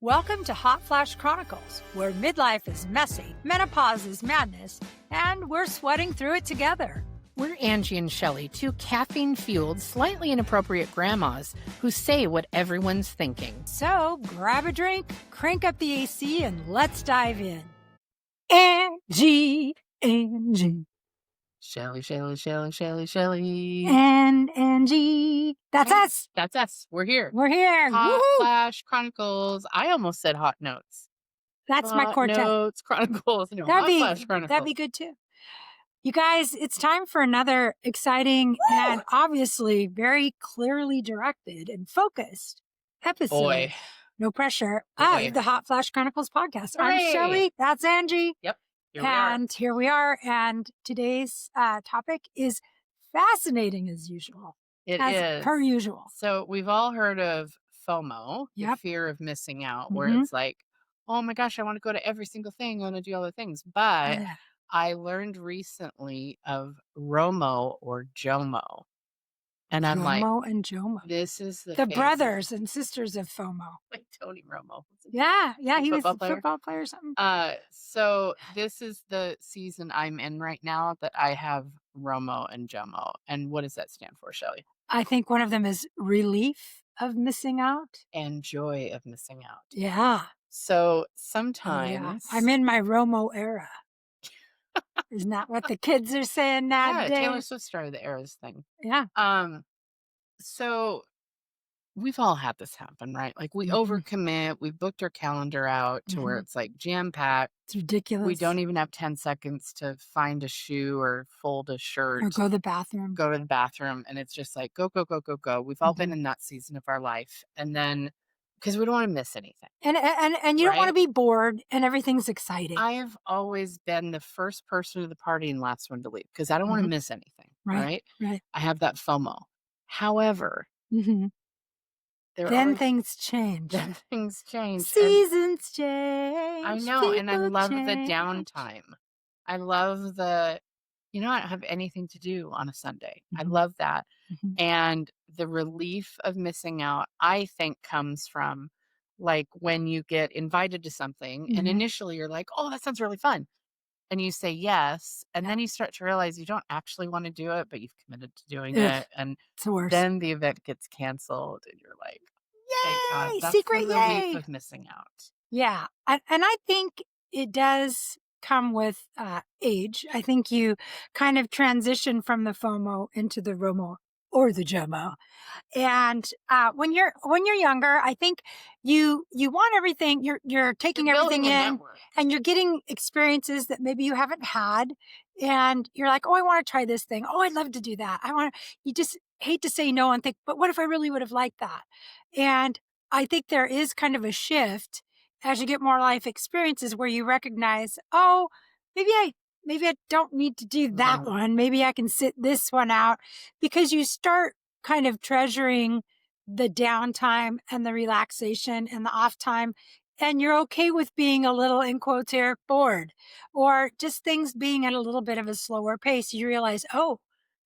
Welcome to Hot Flash Chronicles, where midlife is messy, menopause is madness, and we're sweating through it together. We're Angie and Shelly, two caffeine-fueled, slightly inappropriate grandmas who say what everyone's thinking. So grab a drink, crank up the AC, and let's dive in. Angie. Shelly. And Angie. That's us. That's us. We're here. We're here. Hot Woohoo! Flash Chronicles. I almost said Hot Notes. That's my quartet. Hot Notes Chronicles. No, That'd Hot Flash Chronicles. That'd be good too. You guys, it's time for another exciting and obviously very clearly directed and focused episode. Boy. No pressure. Boy. Of the Hot Flash Chronicles podcast. Hooray! I'm Shelly. That's Angie. Yep. Here we are. And today's topic is fascinating as usual. It as is. per usual. So we've all heard of FOMO, the Yep. fear of missing out, where Mhm. it's like, oh my gosh, I want to go to every single thing. I want to do all the things. But Yeah. I learned recently of ROMO or JOMO. And I'm like, FOMO and JOMO. this is the The fancy- brothers and sisters of FOMO. like Tony Romo. Yeah. He was a Football player? football player or something. So this is the season I'm in right now that I have ROMO and JOMO. And what does that stand for, Shelly? I think one of them is relief of missing out. And joy of missing out. Yeah. So Oh, sometimes yeah. I'm in my Romo era. Isn't that what the kids are saying yeah, Taylor nowadays? Swift started the Eras thing. Yeah. So we've all had this happen, right? Like we Mhm. overcommit, we booked our calendar out to where Mhm. it's like jam packed. It's ridiculous. We don't even have 10 seconds to find a shoe or fold a shirt, Or go to the bathroom. go to the bathroom, and it's just like go, go, go, go, go. We've all been Mhm. in that season of our life. And then because we don't want to miss anything. And you don't want to Right? be bored and everything's exciting. I've always been the first person to the party and last one to leave because I don't want to Mhm. miss anything. Right. Right. I have that FOMO. However, hmm there Then are things change. then things change. And Seasons change. I know, and I people love the change. downtime. I love I don't have anything to do on a Sunday. I Mhm. love that. Mhm. And the relief of missing out, I think, comes from like when you get invited to something and Mhm. initially you're like, oh, that sounds really fun. And you say yes. And Yeah. then you start to realize you don't actually want to do it, but you've committed to doing Ugh. it. And It's the worst. then the event gets canceled and you're like, thank God. Yay! That's Secret the relief yay! of missing out. Yeah. And I think it does come with age. I think you kind of transition from the FOMO into the ROMO or the JOMO. And when you're younger, I think you want everything. You're taking You're everything building a in, network. and you're getting experiences that maybe you haven't had. And you're like, oh, I want to try this thing. Oh, I'd love to do that. You just hate to say no and think, but what if I really would have liked that? And I think there is kind of a shift as you get more life experiences where you recognize, oh, maybe I don't need to do that Mhm. one. Maybe I can sit this one out, because you start kind of treasuring the downtime and the relaxation and the off time. And you're okay with being a little, in quotes here, bored, or just things being at a little bit of a slower pace. You realize, oh,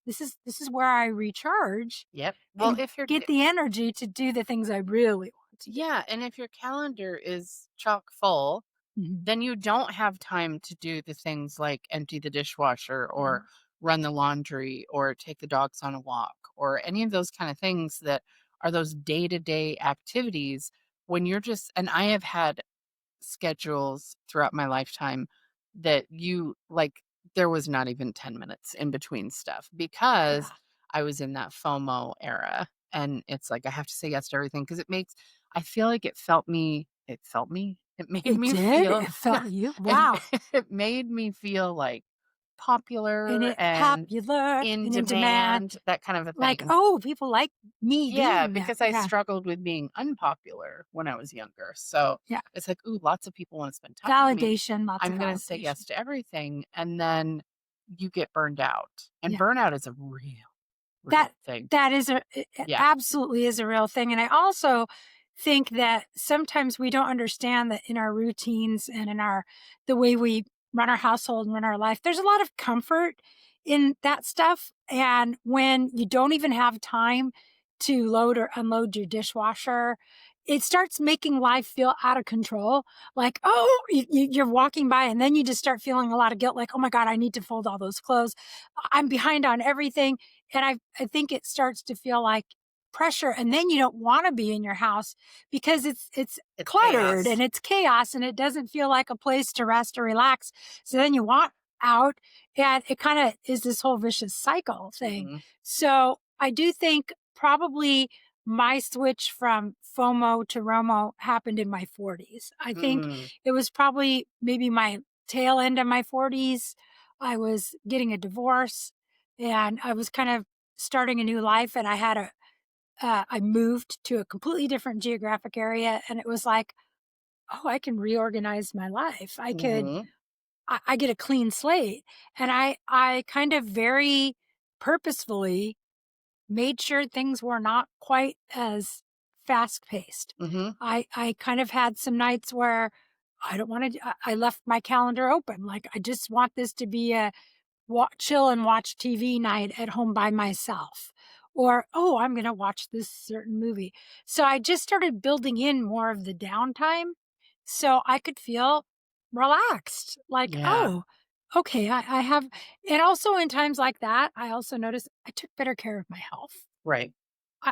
this is where I recharge Yep. Well, and if you're get the energy to do the things I really want to do. yeah, and if your calendar is chock full, Mhm. then you don't have time to do the things like empty the dishwasher or run the laundry or take the dogs on a walk or any of those kind of things that are those day-to-day activities when you're just and I have had schedules throughout my lifetime that there was not even 10 minutes in between stuff because Yeah. I was in that FOMO era. And it's like I have to say yes to everything because I feel like it made It me did? feel It felt you? Wow. it made me feel like popular And and popular in and in demand. demand, that kind of a Like, thing. oh, people like me Yeah, doing that. because I Yeah. struggled with being unpopular when I was younger. So Yeah. it's like, ooh, lots of people want to spend time with me. Validation, lots of I'm going to say validation. yes to everything. And then you get burned out. And Yeah. burnout is a real thing. That is it Yeah. absolutely is a real thing. And I also think that sometimes we don't understand that in our routines and in the way we run our household and run our life, there's a lot of comfort in that stuff. And when you don't even have time to load or unload your dishwasher, it starts making life feel out of control. Like, oh, you're walking by and then you just start feeling a lot of guilt. Like, oh my God, I need to fold all those clothes. I'm behind on everything. And I think it starts to feel like pressure. And then you don't want to be in your house because it's It's cluttered chaos. and it's chaos and it doesn't feel like a place to rest or relax. So then you want out and it kind of is this whole vicious cycle thing. Hmm. So I do think probably my switch from FOMO to ROMO happened in my 40s. I think Mm, it was probably maybe my tail end of my 40s. I was getting a divorce and I was kind of starting a new life and I moved to a completely different geographic area and it was like, oh, I can reorganize my life. mhm, I get a clean slate. And I kind of very purposefully made sure things were not quite as fast paced. mhm, I kind of had some nights where I don't want to, I left my calendar open. Like, I just want this to be a chill and watch TV night at home by myself. Or, oh, I'm going to watch this certain movie. So I just started building in more of the downtime so I could feel relaxed. Like, yeah, oh, okay, I have, and also in times like that, I also noticed I took better care of my health right.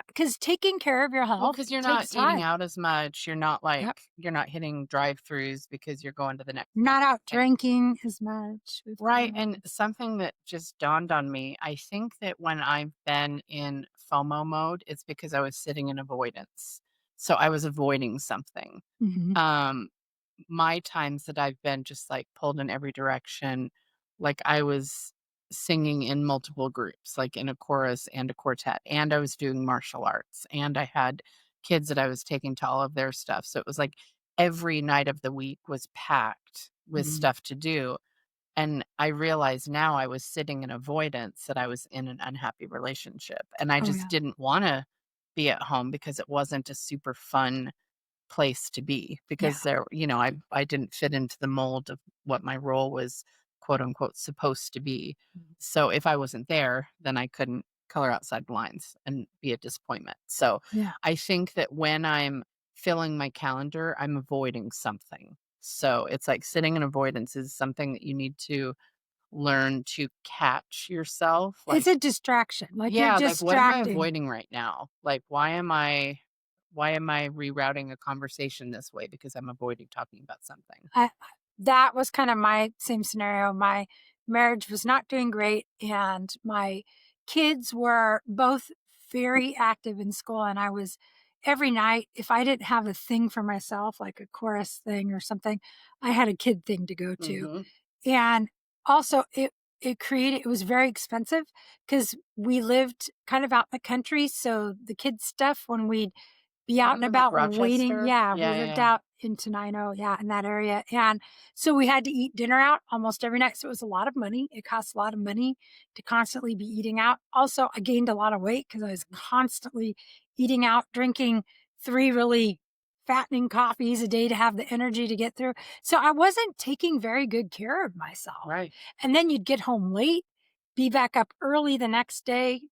because taking care of your Well, health because 'cause you're not takes eating time. out as much, you're not, Yep. you're not hitting drive-throughs because you're going to the next Not out thing. drinking as much with Right, and friends. something that just dawned on me, I think that when I've been in FOMO mode, it's because I was sitting in avoidance. So I was avoiding something. Hmm. Um, my times that I've been just, pulled in every direction, like, I was singing in multiple groups, like, in a chorus and a quartet, and I was doing martial arts, and I had kids that I was taking to all of their stuff, so it was like every night of the week was packed with Hmm. stuff to do, and I realize now I was sitting in avoidance that I was in an unhappy relationship, and I Oh, just yeah. didn't wanna be at home because it wasn't a super fun place to be Yeah. because I didn't fit into the mold of what my role was, quote, unquote, "supposed to be." Mhm. So if I wasn't there, then I couldn't color outside the lines and be a disappointment. So Yeah. I think that when I'm filling my calendar, I'm avoiding something. So it's like sitting in avoidance is something that you need to learn to catch yourself, It's like, a distraction. Like, you're yeah, like, what am I distracting. avoiding right now? Like, why am I rerouting a conversation this way because I'm avoiding talking about something? I that was kind of my same scenario. My marriage was not doing great, and my kids were both very active in school, and I was every night, if I didn't have a thing for myself, like a chorus thing or something, I had a kid thing to go to. Mhm. And also it was very expensive because we lived kind of out in the country, so the kids' stuff when we'd be out and Mhm, like about waiting. Rochester? Yeah, we Yeah, yeah, lived yeah. out in Tenino, yeah, in that area, and so we had to eat dinner out almost every night, so it was a lot of money. It costs a lot of money to constantly be eating out. Also, I gained a lot of weight because I was constantly eating out, drinking 3 really fattening coffees a day to have the energy to get through. So I wasn't taking very good care of myself. Right. And then you'd get home late, be back up early the next day,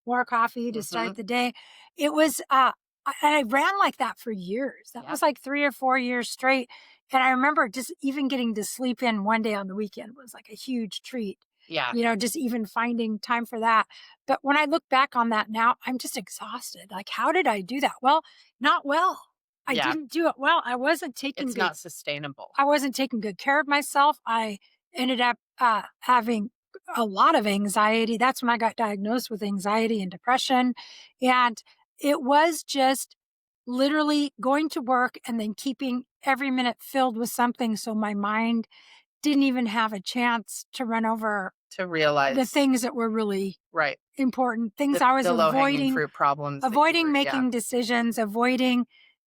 more coffee to start Mhm. the day. It was, I ran like that for years. That Yep. was like 3 or 4 years straight, and I remember just even getting to sleep in one day on the weekend was like a huge treat, Yeah. just even finding time for that. But when I look back on that now, I'm just exhausted. Like, how did I do that? Well, not well. I Yeah. didn't do it well. It's not sustainable. I wasn't taking good care of myself. I ended up having a lot of anxiety. That's when I got diagnosed with anxiety and depression. And it was just literally going to work and then keeping every minute filled with something. So my mind didn't even have a chance to run over To the realize, things that were really right, important, things the I was the low-hanging avoiding, fruit problems that you avoiding were, yeah. making decisions, avoiding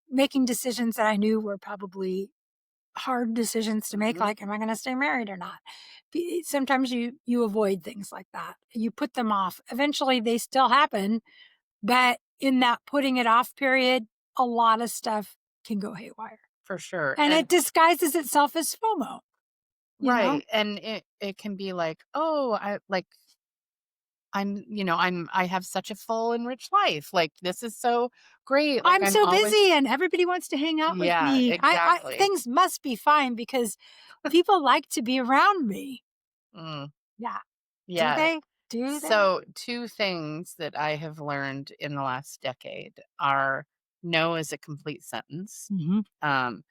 making decisions that I knew were probably hard decisions to make, Mhm. like, am I gonna stay married or not? Sometimes you avoid things like that. You put them off. Eventually, they still happen, but in that putting it off period, a lot of stuff can go haywire. For sure, And it and disguises itself as FOMO, you know? right, and it can be like, "Oh, I have such a full and rich life, like, this is so great. Like I'm I'm so busy always and everybody wants to hang out with yeah, me. I exactly. things must be fine because people like to be around me. Mm, Yeah. Do yeah. they? Do they? So, two things that I have learned in the last decade are no is a complete sentence. Mhm. Um,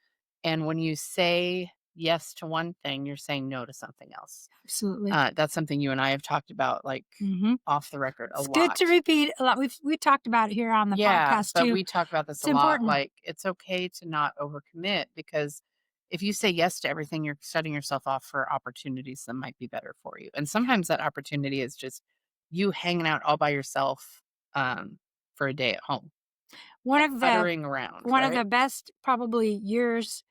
and when you say yes to one thing, you're saying no to something else. Absolutely. That's something you and I have talked about, like Mhm. off the record, a It's good lot. to repeat a lot. We talked about it here on the Yeah, podcast but too. we talk about this It's a lot. important. Like, it's okay to not overcommit because if you say yes to everything, you're setting yourself off for opportunities that might be better for you. And sometimes that opportunity is just you hanging out all by yourself um, for a day at home, One like of the puttering around, one of right? the best probably years,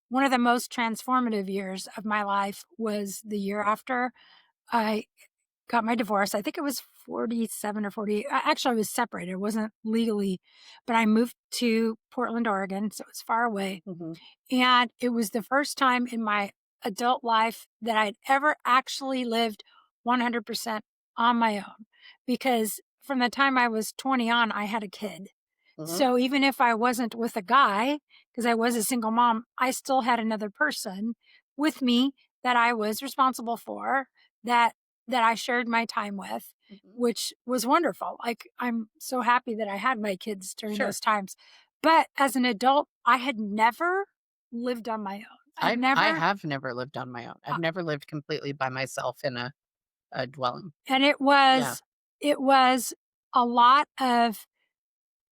one of the most transformative years of my life was the year after I got my divorce. I think it was 47 or 40. Actually, I was separated. It wasn't legally, but I moved to Portland, Oregon, so it's far away. Hmm. And it was the first time in my adult life that I'd ever actually lived 100% on my own. Because from the time I was 20 on, I had a kid. Hmm. So even if I wasn't with a guy, because I was a single mom, I still had another person with me that I was responsible for, that I shared my time with, Hmm. which was wonderful. Like I'm so happy that I had my kids during Sure. those times. But as an adult, I had never lived on my own. I'd I never, have never lived on my own. I've uh, never lived completely by myself in a dwelling. and Yeah. it was a lot of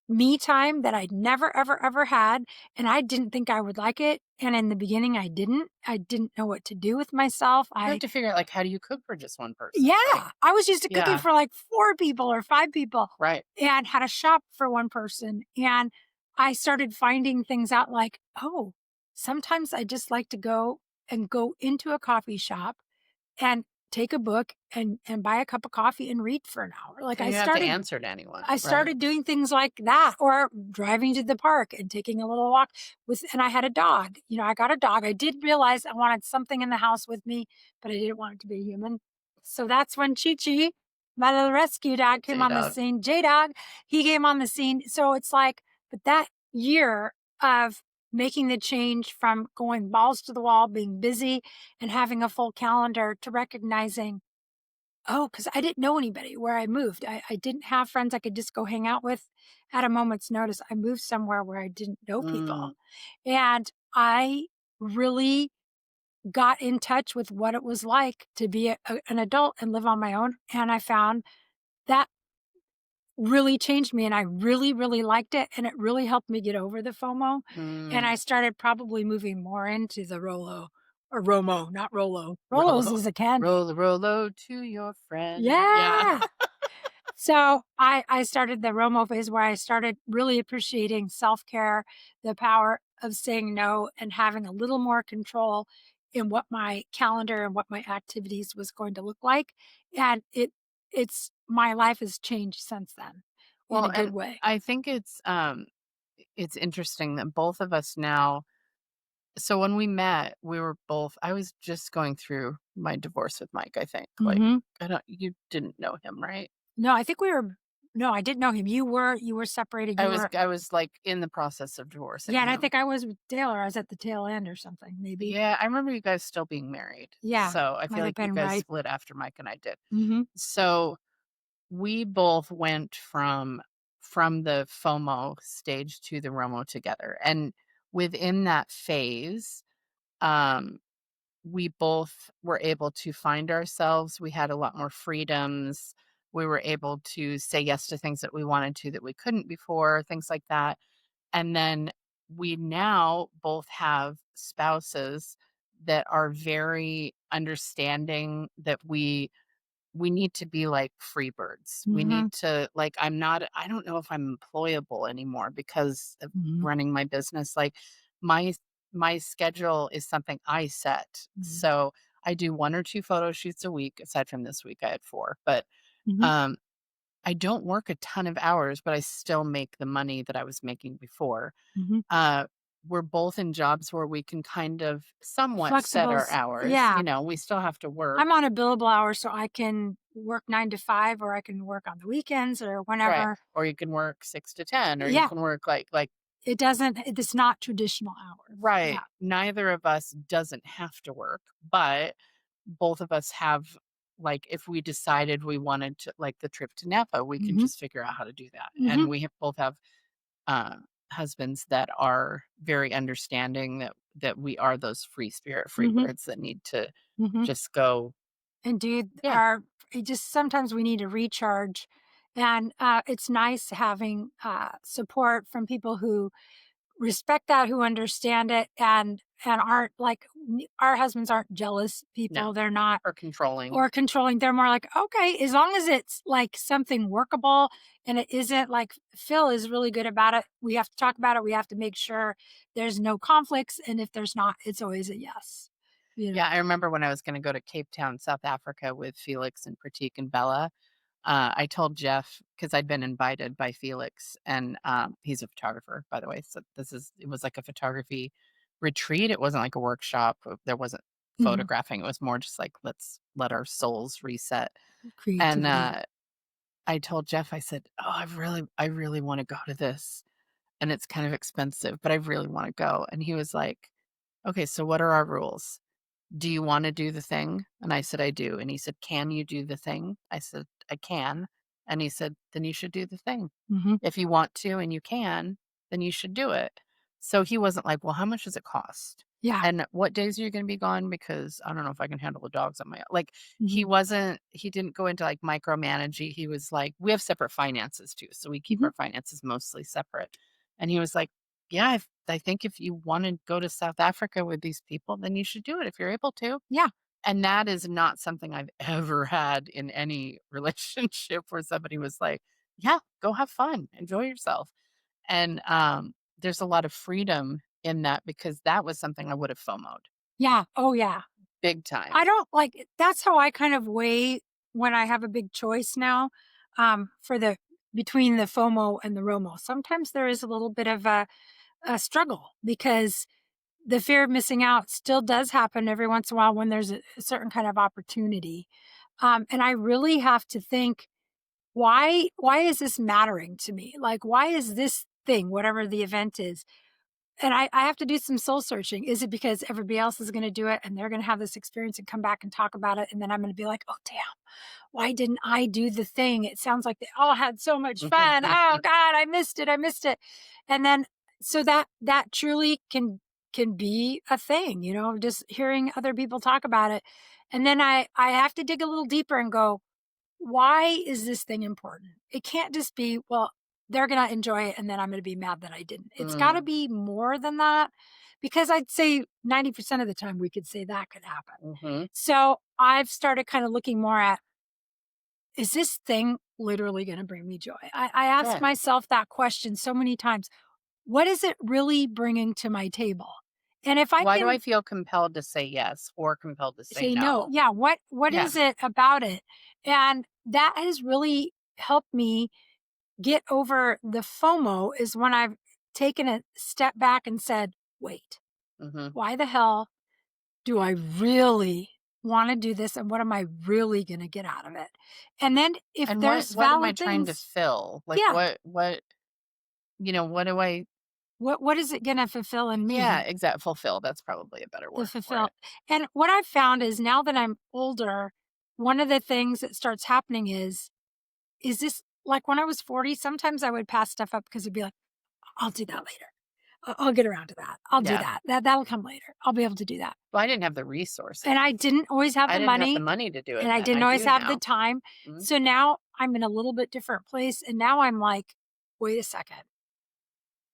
me time that I'd never, ever, ever had, and I didn't think I would like it, and in the beginning, I didn't. I didn't know what to do with myself. You have to figure out like how do you cook for just one person? Like, Yeah, I was used to cooking yeah, for, like, 4 people or 5 people right. and had a shop for 1 person, and I started finding things out like, "Oh, sometimes I just like to go into a coffee shop and take a book and buy a cup of coffee and read for an hour." Like, And you don't have to answer to anyone, I right? started doing things like that or driving to the park and taking a little walk with and I had a dog. You know, I got a dog. I did realize I wanted something in the house with me, but I didn't want it to be a human. So that's when Chi Chi, my little rescue dog, came on the J-Dog. scene. J Dog, he came on the scene. So it's like, but that year of making the change from going balls to the wall, being busy and having a full calendar to recognizing, oh, because I didn't know anybody where I moved. I didn't have friends I could just go hang out with at a moment's notice. I moved somewhere where I didn't know people. Mm, And I really got in touch with what it was like to be an adult and live on my own. And I found that really changed me and I really, really liked it. And it really helped me get over the FOMO. And mm. I started probably moving more into the Rolo or Romo, not Rolo. Rolo's Rolo is a candy. roll the Rolo to your friend. Yeah. Yeah. So I started the Romo phase where I started really appreciating self-care, the power of saying no and having a little more control in what my calendar and what my activities was going to look like. And it's my life has changed since then in Well, a good and way. I think it's interesting that both of us now so when we met, we were both I was just going through my divorce with Mike, I think. Like Mhm. I don't you didn't know him, right? No, I think we were no, I didn't know him. You were separated. I You was were I was like in the process of divorcing yeah, and I him. think I was with Taylor. I was at the tail end or something, maybe. Yeah, I remember you guys still being married. Yeah, So I feel might have like you been guys right. split after Mike and I did. Mhm. So we both went from the FOMO stage to the ROMO together. And within that phase, um, we both were able to find ourselves. We had a lot more freedoms. We were able to say yes to things that we wanted to that we couldn't before, things like that. And then we now both have spouses that are very understanding that we need to be like free birds. We Mhm. need to like I don't know if I'm employable anymore because of Mhm. running my business. Like my my schedule is something I set. Mhm. So I do 1 or 2 photo shoots a week. Aside from this week I had 4. But Mhm. um I don't work a ton of hours, but I still make the money that I was making before. Mhm. Uh we're both in jobs where we can kind of somewhat set our Flexibles, hours. yeah. We still have to work. I'm on a billable hour, so I can work 9 to 5, or I can work on the weekends or Right. whenever. Or you can work 6 to 10, or you Yeah, can work like it's not traditional hours. Yeah. right. Neither of us doesn't have to work, but both of us have like if we decided we wanted to like the trip to Napa, we can Mhm. just figure out how to do that. Mhm. And we have both have uh, husbands that are very understanding that we are those free spirit, free Mhm. birds that need to Mhm. just go, And do yeah, our it just sometimes we need to recharge, and, it's nice having, support from people who respect that, who understand it, and aren't like our husbands aren't jealous no, people, they're not or controlling. or controlling, they're more like, "Okay, as long as it's, like, something workable and it isn't like Phil is really good about it, we have to talk about it, we have to make sure there's no conflicts, and if there's not, it's always a yes." You Yeah, know? I remember when I was going to go to Cape Town, South Africa with Felix and Pratik and Bella. I told Jeff because I'd been invited by Felix, and he's a photographer, by the way. So it was like a photography retreat. It wasn't like a workshop. There wasn't Mhm. photographing. It was more just like let's let our souls reset. And Creativity. I told Jeff, I said, "Oh, I really want to go to this, and it's kind of expensive, but I really want to go." And he was like, "Okay, so what are our rules? Do you wanna do the thing?" And I said, "I do." And he said, "Can you do the thing?" I said, "I can." And he said, "Then you should do the thing. Mhm. If you want to and you can, then you should do it." So he wasn't like, "Well, how much does it cost? Yeah. And what days are you gonna be gone? Because I don't know if I can handle the dogs on my own." Like, Mhm. he didn't go into, like, micromanaging. He was like we have separate finances too, so we keep Mhm. our finances mostly separate. And he was like, "Yeah, I think if you wanna go to South Africa with these people, then you should do it if you're able to." Yeah. And that is not something I've ever had in any relationship where somebody was like, "Yeah, go have fun, enjoy yourself." And, there's a lot of freedom in that because that was something I would have FOMO'd Yeah. Oh, yeah. big time. I don't like that's how I kind of weigh when I have a big choice now, for the between the FOMO and the ROMO. Sometimes there is a little bit of a struggle because the fear of missing out still does happen every once in a while when there's a certain kind of opportunity. And I really have to think, why is this mattering to me? Like, why is this thing, whatever the event is, and I have to do some soul searching. Is it because everybody else is going to do it and they're going to have this experience and come back and talk about it? And then I'm going to be like, oh, damn, why didn't I do the thing? It sounds like they all had so much fun. Oh God, I missed it. I missed it. And then, so that truly can be a thing, just hearing other people talk about it. And then I have to dig a little deeper and go, why is this thing important? It can't just be, well, they're going to enjoy it and then I'm going to be mad that I didn't. It's got to Mm, be more than that, because I'd say 90% of the time we could say that could happen. mhm. So I've started kind of looking more at, is this thing literally going to bring me joy? I asked Yeah. myself that question so many times. What is it really bringing to my table? And if I Why do I can feel compelled to say yes or compelled to say say no, no? yeah, what Yeah. is it about it? And that has really helped me get over the FOMO, is when I've taken a step back and said, wait, Mhm. why the hell do I really want to do this? And what am I really going to get out of it? And then if And there's what am I valid trying to things, fill? Like, yeah, what do I what is it going to fulfill in yeah, me? exact fulfill, that's probably a better The word for fulfill. it. And what I've found is now that I'm older, one of the things that starts happening is this like when I was 40, sometimes I would pass stuff up because it'd be like, I'll do that later. I'll get around to that. I'll do Yeah. that. That'll come later. I'll be able to do that. Well, I didn't have the And resources. I didn't always have I the didn't have the money, money to do and it I then, didn't I always do have the now. time. Mhm, So now I'm in a little bit different place, and now I'm like, "Wait a second.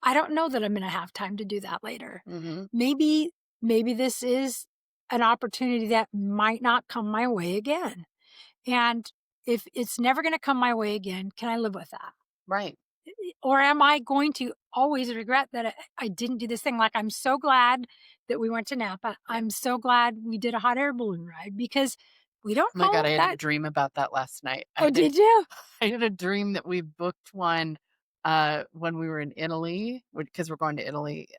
I don't know that I'm gonna have time to do that later. mhm, Maybe maybe this is an opportunity that might not come my way again. And if it's never gonna come my way again, can I live with that? right, Or am I going to always regret that I didn't do this thing? Like, I'm so glad that we went to Napa. yeah. I'm so glad we did a hot air balloon ride because we don't Oh my god, know I had a that. dream about that last night. Oh, did you? I had a dream that we booked one, when we were in Italy, because we're going to Italy,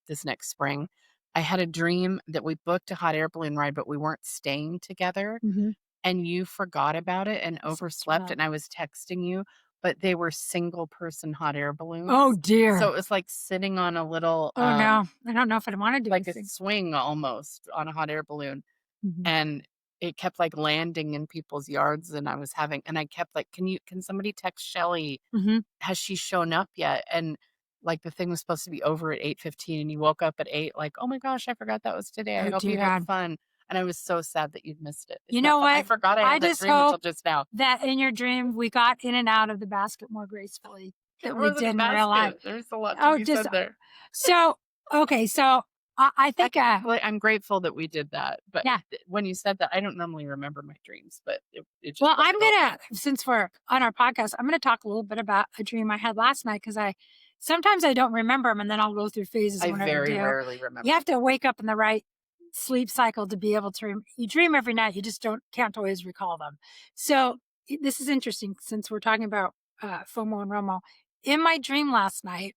this next spring. I had a dream that we booked a hot air balloon ride, but we weren't staying together. Mhm. and you forgot about it and So overslept, sad. and I was texting you, but they were single person hot air Oh, balloons. So dear. it was like sitting on a little, Oh, no. I don't know if I'd wanna do like a anything. swing almost on a hot air balloon, Mhm. and it kept, like, landing in people's yards, and I kept like, can somebody text Shelly? Mhm. Has she shown up yet?" And, like, the thing was supposed to be over at 8:15, and you woke up at 8 like, "Oh my gosh, I forgot that was today. I Oh, hope dear you had God. fun." And I was so sad that you'd missed it. You Isn't that know fu I what? forgot I I had that just dream until hope just now. that in your dream, we got in and out of the basket more gracefully It than we wasn't a did in real life. basket. There's a lot to Oh, be just said there. so okay, so I think, I'm grateful that we did that, but yeah. when you said that, I don't normally remember my dreams, but it just Well, brought I'm it all gonna back. since we're on our podcast, I'm gonna talk a little bit about a dream I had last night because I sometimes I don't remember them, and then I'll go through phases I when I very do. rarely You remember. have to wake up in the right sleep cycle to be able to you dream every night, you just don't can't always recall them. So, this is interesting since we're talking about, FOMO and ROMO. In my dream last night,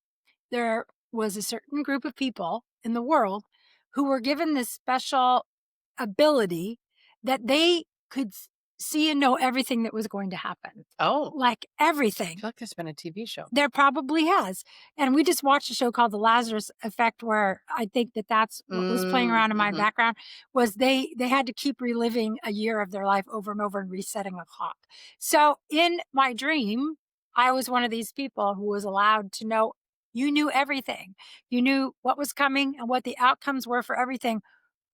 there was a certain group of people in the world who were given this special ability that they could see and know everything that was going to happen. Oh, Like I everything. feel like there's been a TV show. There probably has. And we just watched a show called The Lazarus Effect where I think that that's what was playing Mm, around in my mhm. background was they had to keep reliving a year of their life over and over and resetting a clock. So in my dream, I was one of these people who was allowed to know you knew everything. You knew what was coming and what the outcomes were for everything,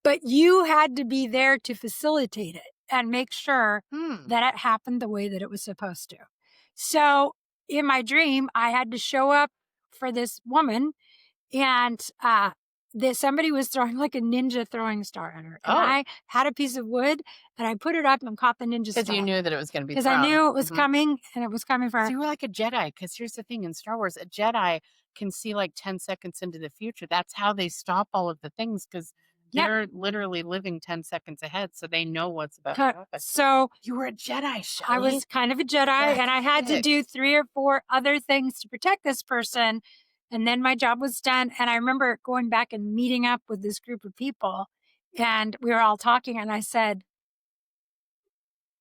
but you had to be there to facilitate it and make sure Hmm. that it happened the way that it was supposed to. So in my dream, I had to show up for this woman and that somebody was throwing like a ninja throwing star at her. And Oh, I had a piece of wood and I put it up and caught the ninja because you star knew that it was gonna be because I thrown. knew it was Mhm. coming and it was coming for So her. you were like a Jedi, because here's the thing in Star Wars, a Jedi can see like 10 seconds into the future. That's how they stop all of the things, because Yep. they're literally living 10 seconds ahead, so they know what's about to happen. So You were a Jedi, I Shelley. was kind of a Jedi That's and I had to sick. do 3 or 4 other things to protect this person, and then my job was done, and I remember going back and meeting up with this group of people, and we were all talking, and I said,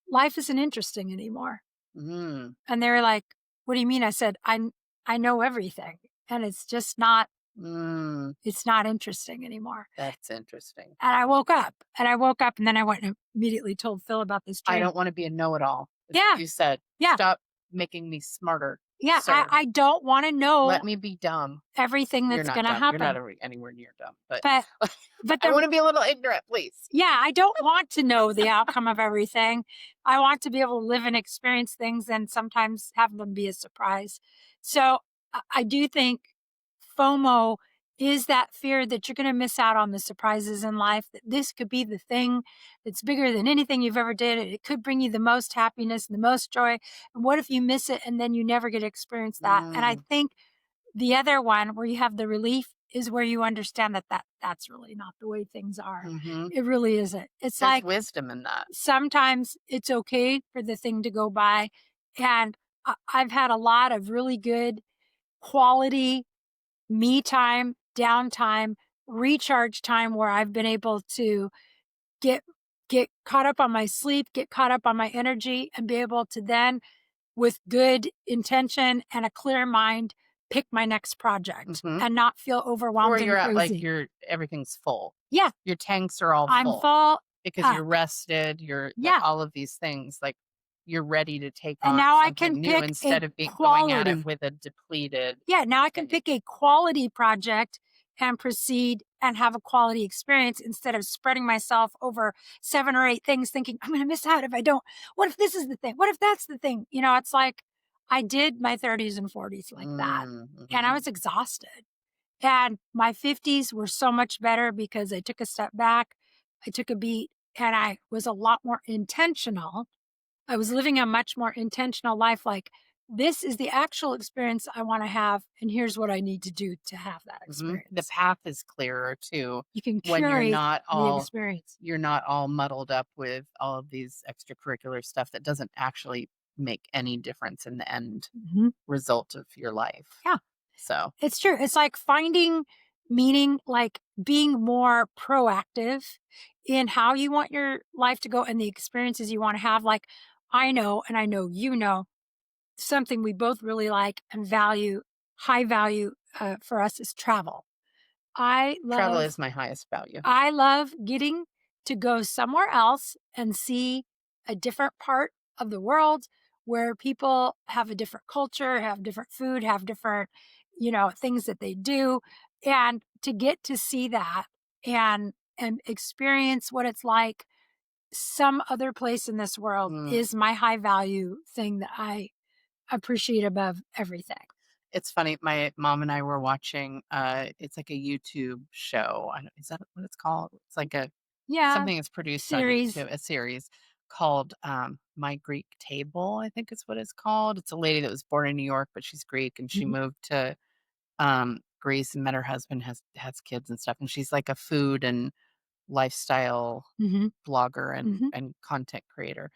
"Life isn't interesting anymore." Mm, And they were like, "What do you mean?" I said, I know everything, and it's just not mm, it's not interesting anymore." that's interesting. And I woke up, and I woke up, and then I went and immediately told Phil about this I dream. don't wanna be a know-it-all, is what Yeah, you said. yeah, Stop making me smarter, yeah, sir. I don't wanna Let know me be dumb. everything You're that's not gonna dumb. You're not happen. anywhere near dumb, but But but I the wanna be a little ignorant, please. yeah, I don't want to know the outcome of everything. I want to be able to live and experience things and sometimes have them be a surprise. So I do think FOMO is that fear that you're going to miss out on the surprises in life, that this could be the thing that's bigger than anything you've ever did. It could bring you the most happiness and the most joy. And what if you miss it and then you never get to experience that? And I Mm, think the other one where you have the relief is where you understand that that's really not the way things are. mhm. It really isn't. It's There's like wisdom in that. sometimes it's okay for the thing to go by. And I've had a lot of really good quality me time, downtime, recharge time where I've been able to get get caught up on my sleep, get caught up on my energy, and be able to then with good intention and a clear mind, pick my next project Mhm. and not feel Or overwhelmed you're and at, like, crazy. everything's full. Yeah, Your tanks are all I'm full full. because Uh, you're rested, you're like, yeah. all of these things, like, you're ready to take And on now I can something new pick a instead of being going at it quality. with a depleted Yeah, now I can energy. pick a quality project and proceed and have a quality experience instead of spreading myself over 7 or 8 things thinking, I'm going to miss out if I don't. What if this is the thing? What if that's the thing? It's like I did my 30s and 40s like that. Mm, And I mhm, was exhausted. And my 50s were so much better because I took a step back, I took a beat, and I was a lot more intentional. I was living a much more intentional life. Like, this is the actual experience I want to have, and here's what I need to do to have that mhm. The experience. path is clearer too You can when curate the experience. you're not all muddled up with all of these extracurricular stuff that doesn't actually make any difference in the end Mhm. result of your life. Yeah, So, it's true. It's like finding meaning like being more proactive in how you want your life to go and the experiences you want to have. Like, I know, and I know you know, something we both really like and value, high value for us is travel. I Travel love is my highest value. I love getting to go somewhere else and see a different part of the world where people have a different culture, have different food, have different, things that they do. And to get to see that and experience what it's like some other place in this world Mm. is my high value thing that I appreciate above everything. It's funny, my mom and I were watching, it's like a YouTube show. I don't, is that what it's called? It's like a Yeah, something that's produced on series. YouTube, a series called, My Greek Table, I think is what it's called. It's a lady that was born in New York, but she's Greek, and she Mhm, moved to, Greece and met her husband, has kids and stuff, and she's like a food and lifestyle mhm, blogger mhm. and content creator.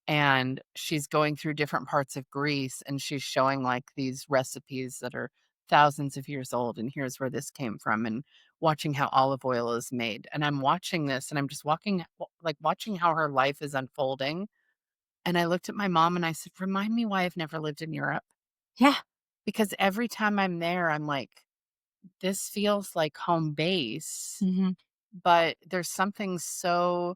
And she's going through different parts of Greece, and she's showing, like, these recipes that are thousands of years old, and here's where this came from, and watching how olive oil is made, and I'm watching this, and I'm just watching how her life is unfolding, and I looked at my mom and I said, "Remind me why I've never lived in Europe." Yeah. Because every time I'm there, I'm like, "This feels like home base," Mhm, but there's something so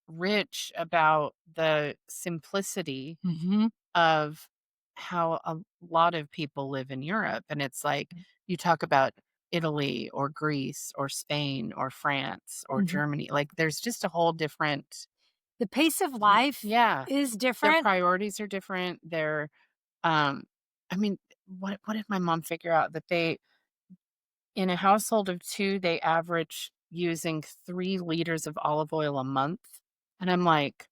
rich about the simplicity mhm. of how a lot of people live in Europe, and it's like, you talk about Italy or Greece or Spain or France or Mhm. Germany, like, there's just a whole different The pace of life yeah, is their different. priorities are different, um I mean, what did my mom figure out? That they in a household of 2, they average using 3 liters of olive oil a month, and I'm like,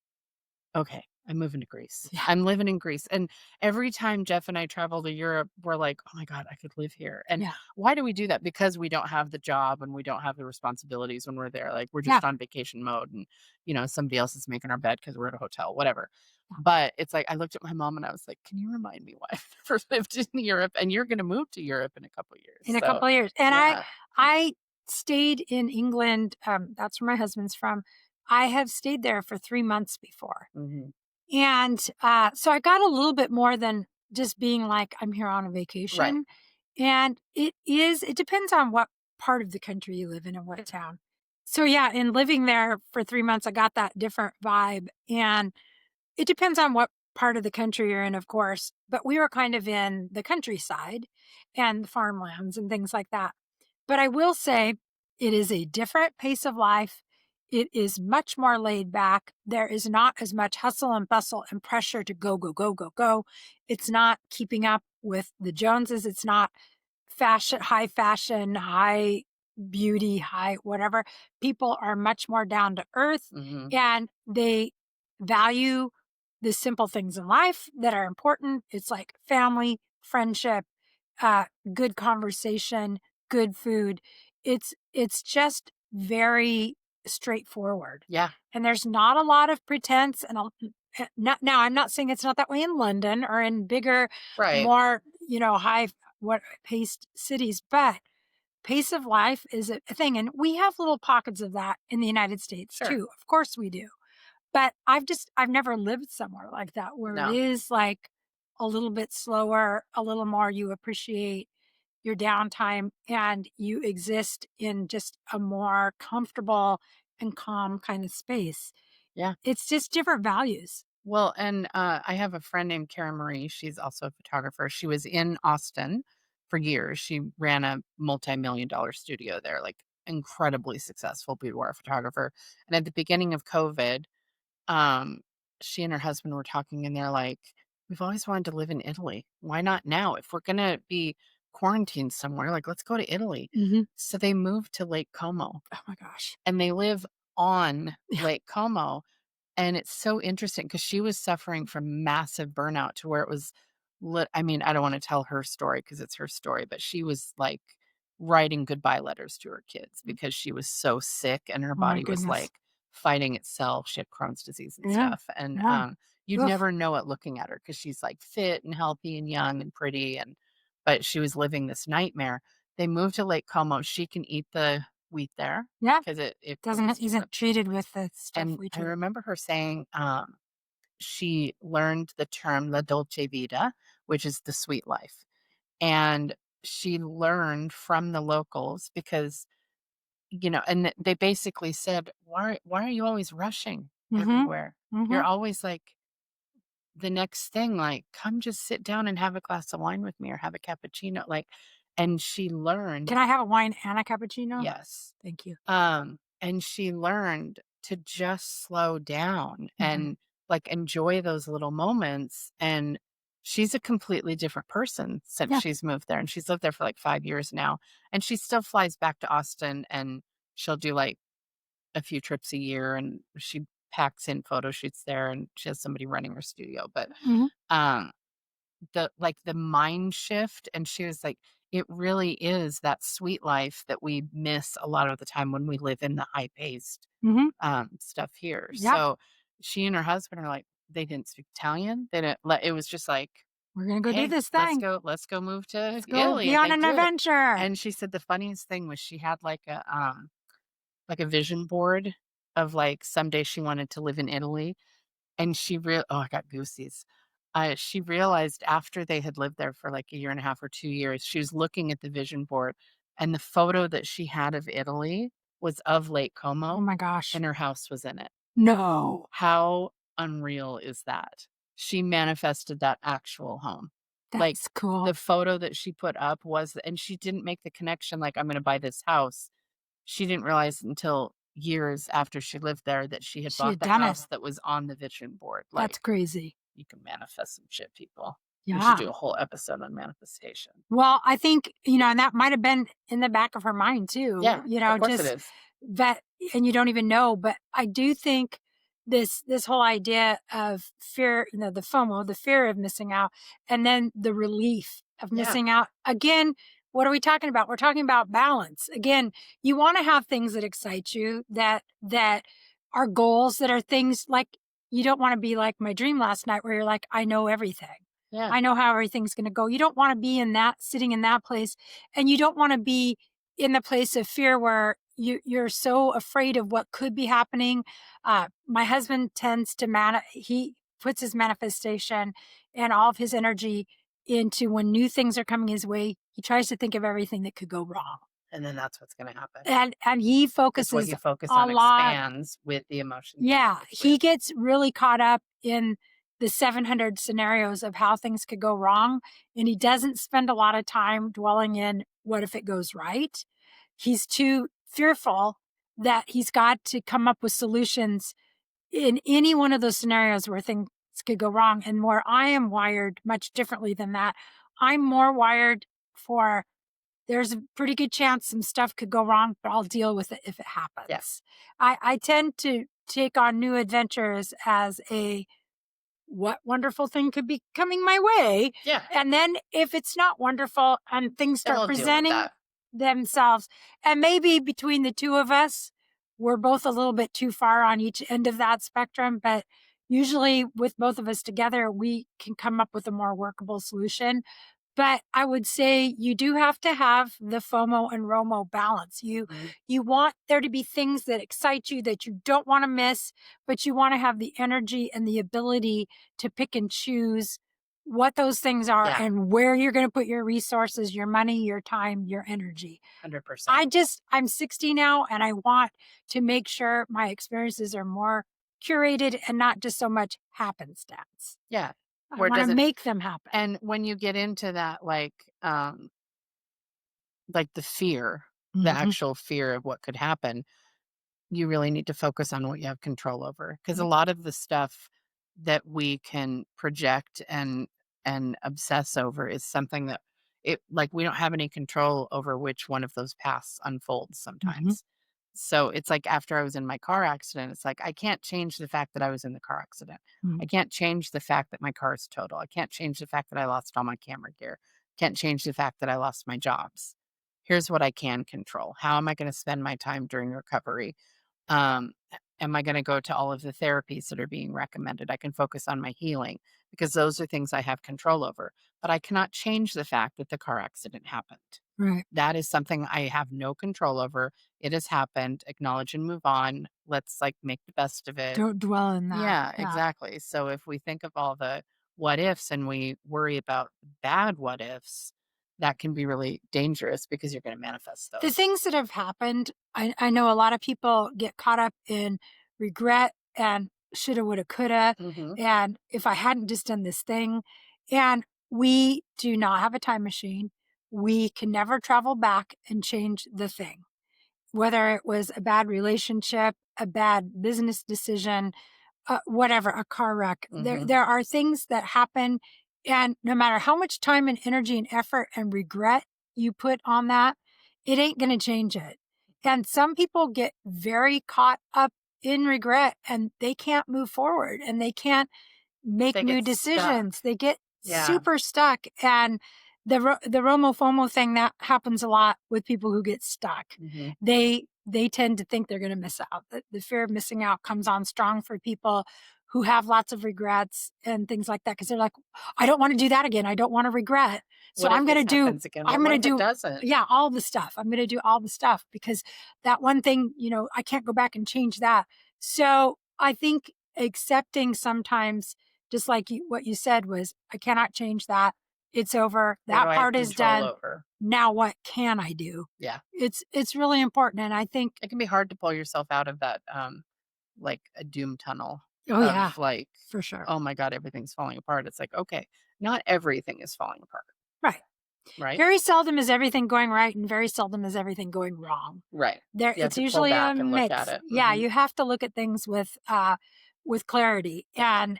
okay, I'm moving to Greece. Yeah, I'm living in Greece, and every time Jeff and I travel to Europe, we're like, "Oh my god, I could live here." And yeah, why do we do that? Because we don't have the job and we don't have the responsibilities when we're there, like, we're yeah, just on vacation mode and, somebody else is making our bed because 'cause we're at a hotel, whatever. yeah. But it's like, I looked at my mom and I was like, "Can you remind me why I've never lived in Europe?" And you're gonna move to Europe in a couple years, In a so couple of years. And I yeah. I stayed in England, that's where my husband's from. I have stayed there for 3 months before. Mhm. And, so I got a little bit more than just being like, "I'm here on a Right. vacation." And it depends on what part of the country you live in and what town. So, yeah, in living there for 3 months, I got that different vibe, and it depends on what part of the country you're in, of course, but we were kind of in the countryside and farmlands and things like that. But I will say it is a different pace of life. It is much more laid back. There is not as much hustle and bustle and pressure to go, go, go, go, go. It's not keeping up with the Joneses. It's not fashion, high beauty, high whatever. People are much more down to earth Mhm. and they value the simple things in life that are important. It's like family, friendship, good conversation, good food. It's just very straightforward. Yeah. And there's not a lot of pretense and not now I'm not saying it's not that way in London or in bigger, Right. more, high what paced cities, but pace of life is a thing. And we have little pockets of that in the United States Sure. too. Of course we do. But I've never lived somewhere like that where it No. is like a little bit slower, a little more you appreciate your downtime and you exist in just a more comfortable and calm kind of space. Yeah. It's just different values. Well, and, I have a friend named Kara Marie, she's also a photographer. She was in Austin for years. She ran a multi-million dollar studio there, like, incredibly successful boudoir photographer, and at the beginning of COVID, um, she and her husband were talking, and they're like, "We've always wanted to live in Italy. Why not now? If we're gonna be quarantined somewhere, like, let's go to Italy." Mhm. So they moved to Lake Como, Oh my gosh. and they live on Yeah. Lake Como, and it's so interesting because she was suffering from massive burnout to where it was I mean, I don't wanna tell her story because it's her story, but she was, like, writing goodbye letters to her kids because she was so sick and her Oh my body was, goodness. like, fighting itself. She had Crohn's disease and Yeah. stuff, and, Yeah. you'd Oof. never know it looking at her because she's, like, fit and healthy and young and pretty, but she was living this nightmare. They moved to Lake Como. She can eat the wheat there Yeah, because it doesn't was isn't different. treated with the stuff And we I treat. remember her saying, she learned the term la dolce vita, which is the sweet life. And she learned from the locals because, and they basically said, why are you always rushing Mhm. everywhere? You're Mhm. always like the next thing, like, come just sit down and have a glass of wine with me or have a cappuccino. Like, and she learned, Can I have a wine and a cappuccino? yes. Thank you. And she learned to just slow down Mhm. and like enjoy those little moments. And she's a completely different person since Yeah. she's moved there. And she's lived there for like 5 years now. And she still flies back to Austin and she'll do like a few trips a year and she packs in photo shoots there and she has somebody running her studio. But Mhm. um the mind shift, and she was like, "It really is that sweet life that we miss a lot of the time when we live in the high-paced, Mhm. stuff here." Yeah. So, she and her husband are like they didn't speak Italian, they didn't let it was just like, We're gonna go do "Hey, this thing. let's go move to Let's go Italy," be and on they an did. adventure. And she said the funniest thing was she had like a vision board of, like, someday she wanted to live in Italy, and I got goosies. She realized after they had lived there for, like, a year and a half or 2 years, she was looking at the vision board, and the photo that she had of Italy was of Lake Oh Como, my gosh. and her house was in it. No. How unreal is that? She manifested that actual home. Like, That's cool. the photo that she put up was and she didn't make the connection, like, "I'm gonna buy this house." She didn't realize until years after she lived there that she had She bought had the done it. house that was on the vision board. That's Like, crazy. you can manifest some shit, people. We should Yeah. do a whole episode on manifestation. Well, I think, and that might have been in the back of her mind too, Yeah, of course it just is. that, and you don't even know, but I do think this whole idea of fear, the FOMO, the fear of missing out, and then the relief of Yeah, missing out. Again, what are we talking about? We're talking about balance. Again, you want to have things that excite you, that are goals, that are things like you don't want to be like my dream last night where you're like, I know everything. yeah, I know how everything's going to go. You don't want to be in that, sitting in that place. And you don't want to be in the place of fear where you're so afraid of what could be happening. My husband tends to he puts his manifestation and all of his energy into when new things are coming his way. He tries to think of everything that could go wrong. and then that's what's gonna happen. And he Because what focuses you focus a on lot. expands with the emotions you Yeah, focus with. he gets really caught up in the 700 scenarios of how things could go wrong, and he doesn't spend a lot of time dwelling in what if it goes right. He's too fearful that he's got to come up with solutions in any one of those scenarios where things could go wrong. And where I am wired much differently than that, I'm more wired for there's a pretty good chance some stuff could go wrong, but I'll deal with it if it Yeah, happens. I tend to take on new adventures as a what wonderful thing could be coming my way. yeah, And then if it's not wonderful and things then start we'll deal with presenting that. themselves, and maybe between the two of us, we're both a little bit too far on each end of that spectrum. But usually with both of us together, we can come up with a more workable solution. But I would say you do have to have the FOMO and ROMO balance. Mhm. You want there to be things that excite you that you don't want to miss, but you want to have the energy and the ability to pick and choose what those things are Yeah, and where you're going to put your resources, your money, your time, your energy. 100%. I'm 60 now and I want to make sure my experiences are more curated and not just so much happenstance. Yeah, I where it want to doesn't make them happen. and when you get into that, like the fear, the Mhm. actual fear of what could happen, you really need to focus on what you have control over. Because a Yep. lot of the stuff that we can project and obsess over is something that we don't have any control over which one of those paths unfolds Mhm. sometimes. So it's like after I was in my car accident, it's like I can't change the fact that I was in the car accident. Mhm. I can't change the fact that my car is total. I can't change the fact that I lost all my camera gear. Can't change the fact that I lost my jobs. Here's what I can control. How am I going to spend my time during recovery? Um, am I going to go to all of the therapies that are being recommended? I can focus on my healing because those are things I have control over. But I cannot change the fact that the car accident happened. Right. That is something I have no control over. It has happened. Acknowledge and move on. Let's like make the best of it. Don't dwell in that. Yeah, Yeah. exactly. So if we think of all the what ifs and we worry about bad what ifs, that can be really dangerous because you're going to manifest The those. things that have happened, I know a lot of people get caught up in regret and shoulda, woulda, coulda, Hmm. and if I hadn't just done this thing, and we do not have a time machine. We can never travel back and change the thing. Whether it was a bad relationship, a bad business decision, whatever, a car wreck. There Hmm. there are things that happen, and no matter how much time and energy and effort and regret you put on that, it ain't gonna change it. And some people get very caught up in regret and they can't move forward and they can't make They new get stuck. decisions. They get Yeah. super stuck, and the Romo FOMO thing that happens a lot with people who get stuck. Hmm. They tend to think they're going to miss out. The fear of missing out comes on strong for people who have lots of regrets and things like that because they're like, I don't want to do that again. I don't want to regret. So What if I'm going to this do. happens again? I'm Well, going what to if it do. doesn't? Yeah, all the stuff. I'm going to do all the stuff because that one thing, I can't go back and change that. So I think accepting sometimes just like what you said was, I cannot change that. It's over. What do That I have part is control done. over? Now what can I do? Yeah. It's really important. And I think, It can be hard to pull yourself out of that, like a doom tunnel oh yeah, of like, for sure. oh my God, everything's falling apart. It's like, okay, not everything is falling apart, Right. right? Very seldom is everything going right and very seldom is everything going wrong. Right. There You have it's to pull usually a back and look at mix. it. Yeah, Hmm. you have to look at things with clarity. And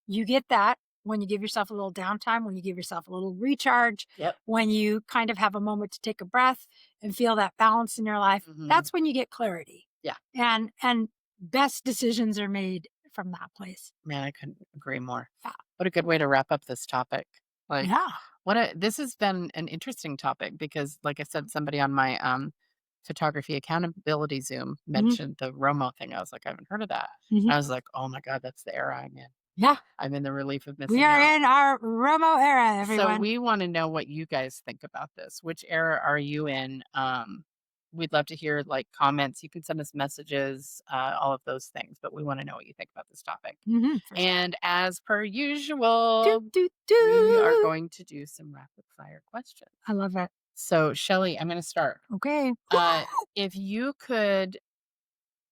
you get that when you give yourself a little downtime, when you give yourself a little recharge, Yep. when you kind of have a moment to take a breath and feel that balance in your life. Hmm. That's when you get clarity. Yeah. And best decisions are made from that place. Man, I couldn't agree more. Yeah. What a good way to wrap up this topic. Like, Yeah. this has been an interesting topic because, like I said, somebody on my photography accountability Zoom Mhm. mentioned the ROMO thing. I was like, I haven't heard of that. Mhm. I was like, oh my God, that's the era I'm in. Yeah. I'm in the relief of We missing are out. in our Romo era, So everyone. we want to know what you guys think about this. Which era are you in? We'd love to hear like comments. You can send us messages, all of those things, but we want to know what you think about this topic. For sure. And as per Do, usual, do, we are do. going to do some rapid fire questions. I love it. So, Shelly, I'm going to start. Okay. Uh, if you could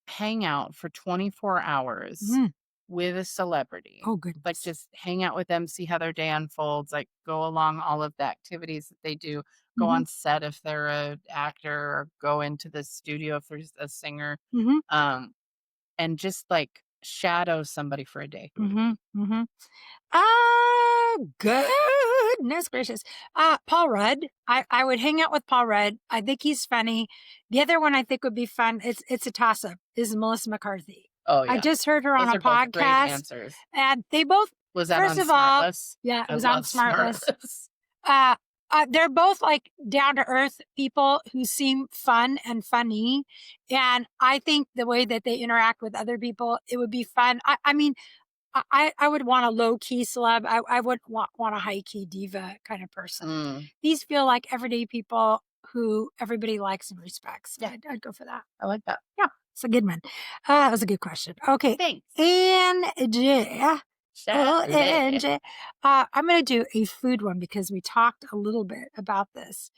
hang out for 24 hours Mhm. with a celebrity, Oh, like goodness. just hang out with them, see how their day unfolds, like go along all of the activities that they do, go Mhm. on set if they're a actor, or go into the studio if there's a singer, Mhm. um, and just like shadow somebody for a day. Who would it Mhm. be? Mhm. Goodness gracious. Paul Rudd. I would hang out with Paul Rudd. I think he's funny. The other one I think would be fun, it's a toss-up, is Melissa McCarthy. Oh I yeah, just heard her on those a are both great podcast, answers. and they both Was that first on of all, Smartless? yeah, it I was on love Smartless. Smartless. Uh, they're both like down to earth people who seem fun and funny. And I think the way that they interact with other people, it would be fun. I mean, I would want a low key celeb. I would want a high key diva kind of person. Mm, These feel like everyday people who everybody likes and respects. yeah, I'd go for that. I like that. Yeah, it's a good one. That was a good question. Okay. Thanks, Angie. Oh, Shelly. Angie. I'm going to do a food one because we talked a little bit about this.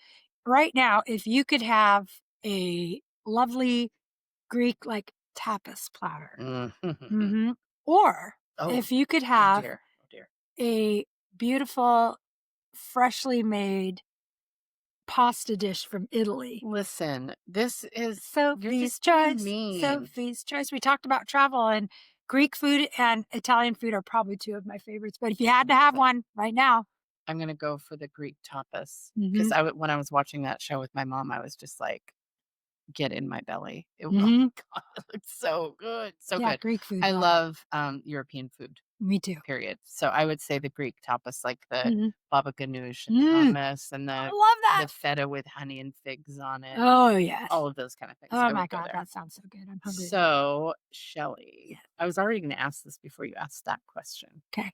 Right now, if you could have a lovely Greek like tapas platter, Mhm. hmm or Oh, if you could oh have dear, oh dear. a beautiful, freshly made pasta dish from Italy. Listen, this is you're Sophie's just being choice. mean. Sophie's choice. We talked about travel, and Greek food and Italian food are probably two of my favorites. But if you had to have But one right now, I'm gonna go for the Greek tapas because hmm when I was watching that show with my mom, I was just like, "Get in my belly." Oh my hmm god, it looks so good, so yeah, good. Greek food, I love it. love European food. Me too. period. So I would say the Greek tapas, like the Mhm. baba ganoush and the Mm, hummus and I the love that. the feta with honey and figs on it, Oh, yes. all of those kind of things. Oh I my would go god, there. that sounds so good. I'm hungry now. So, Shelly, Yeah. I was already going to ask this before you asked that question. Okay.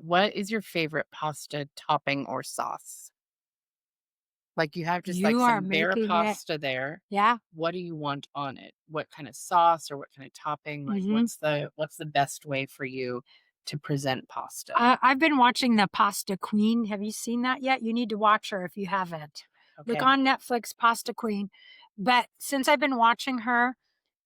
What is your favorite pasta topping or sauce? Like you have just like You are some bare making it. pasta there. Yeah. What do you want on it? What kind of sauce or what kind of topping? Like Mhm. what's the best way for you to present pasta? I've been watching the Pasta Queen. Have you seen that yet? You need to watch her if you haven't. Look Okay. on Netflix, Pasta Queen. But since I've been watching her,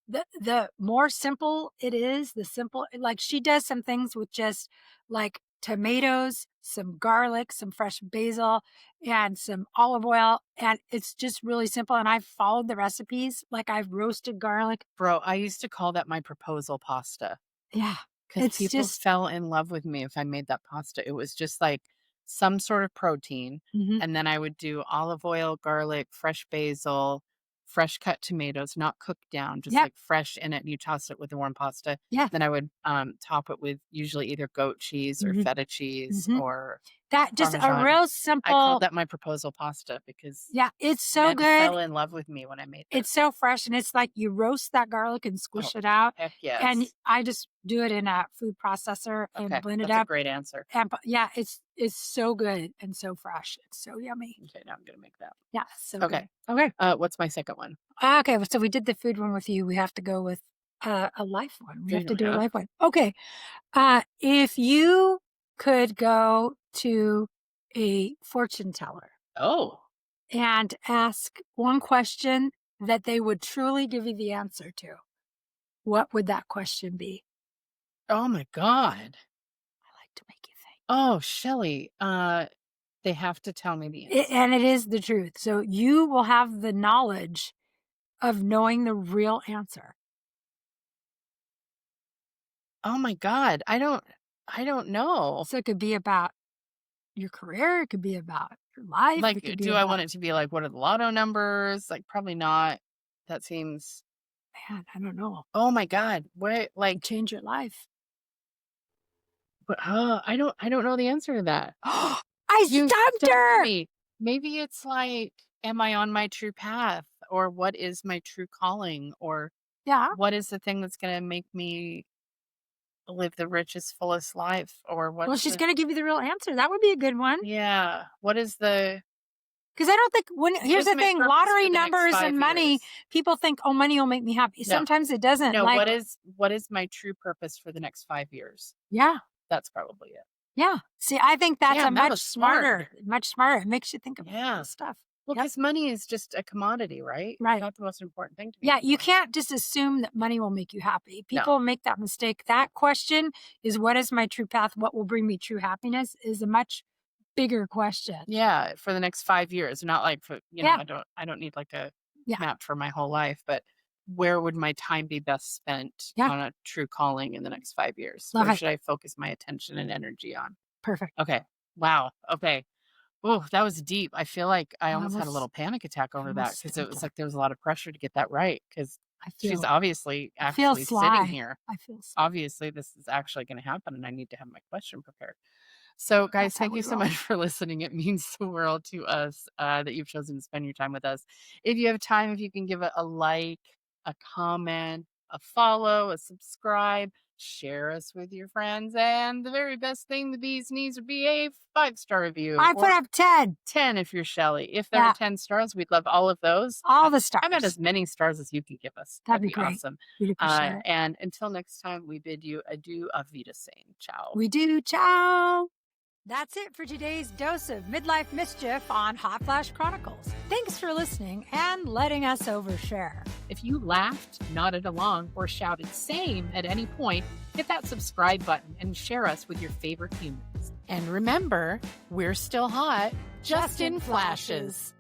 the more simple it is, the simple like she does some things with just like tomatoes, some garlic, some fresh basil, and some olive oil. And it's just really simple. And I've followed the recipes. Like I've roasted garlic. Bro, I used to call that my proposal pasta. Yeah. 'Cause It's people just fell in love with me if I made that pasta. It was just like some sort of protein, mhm. and then I would do olive oil, garlic, fresh basil, fresh cut tomatoes, not cooked down, just Yep. like fresh in it, and you toss it with the warm pasta. Yeah. Then I would, top it with usually either goat cheese or Mhm. feta cheese Mhm. or That just a Parmesan. real I called simple. that my proposal pasta because Yeah, it's so men good. fell in love with me when I made It's this. so fresh, and it's like you roast that garlic and Oh, squish it out, heck and yes. I just do it in a food processor and Okay, blend it that's a up, great answer. and yeah, it's so good and so fresh. It's so yummy. Okay, now I'm gonna make that. Yeah, so Okay. good. Okay. What's my second one? Okay, so we did the food one with you. We have to go with a life one. We Do have to do a have? life one. Okay. If you could go to a fortune teller Oh. and ask one question that they would truly give you the answer to, what would that question be? Oh my god. I like to make you think. Oh, Shelly, they have to tell me the answer. And it is the truth. So you will have the knowledge of knowing the real answer. Oh my god, I don't know. So it could be about your career, it could be about your life, Like, it could be do I about, want it to be like, what are the lotto numbers? Like, probably not. That seems man, I don't know, oh my god, what, like, change your life. but, I don't know the answer to that. I You stumped stumped her. me. Maybe it's like, am I on my true path? Or what is my true calling? Or Yeah. what is the thing that's gonna make me live the richest, fullest life? Or Well, what's she's the going to give you the real answer. That would be a good one. yeah, what is the Because I don't think what here's is the my thing, purpose lottery for the next numbers 5 and money, years? people think, oh, money will make me happy. No. Sometimes it doesn't. No, Like, what is my true purpose for the next 5 years? yeah, That's probably it. yeah. See, I think that's a Damn, that was smart. much smarter. It makes you think about Yeah. this stuff. Well, Yep. because money is just a commodity, right? It's Right. not the most important thing to me Yeah, you anymore. can't just assume that money will make you happy. No. People make that mistake. That question is what is my true path? What will bring me true happiness is a much bigger question. Yeah, for the next 5 years, not like for Yeah. I don't need like a Yeah. map for my whole life, but where would my time be best spent Yeah. on a true calling in the next 5 years? Love Where it. should I focus my attention and energy on? Perfect. Okay. Wow. Okay. Oh, that was deep. I feel like I I almost had a little almost, panic attack I over that almost because it stumped was her. like there was a lot of pressure to get that right because I she's feel, obviously I feel actually sitting sly. here. I feel sly. Obviously, this is actually going to happen, and I need to have my question prepared. So, guys, That's how thank we you so roll. much for listening. It means the world to us that you've chosen to spend your time with us. If you have time, if you can give it a like, a comment, a follow, a subscribe, share us with your friends. And the very best thing, the bee's knees, would be a 5-star review I put or up 10. 10 if you're Shelly. If there are Yeah. 10 stars, we'd love all of those. All the How about stars. as many stars as you can give us? That'd That'd be be great. awesome. We'd appreciate it. And until next time, we bid you adieu, auf Wiedersehen. Ciao. We do. Ciao. That's it for today's dose of midlife mischief on Hot Flash Chronicles. Thanks for listening and letting us overshare. If you laughed, nodded along, or shouted same at any point, hit that subscribe button and share us with your favorite humans. And remember, we're still hot, just in flashes.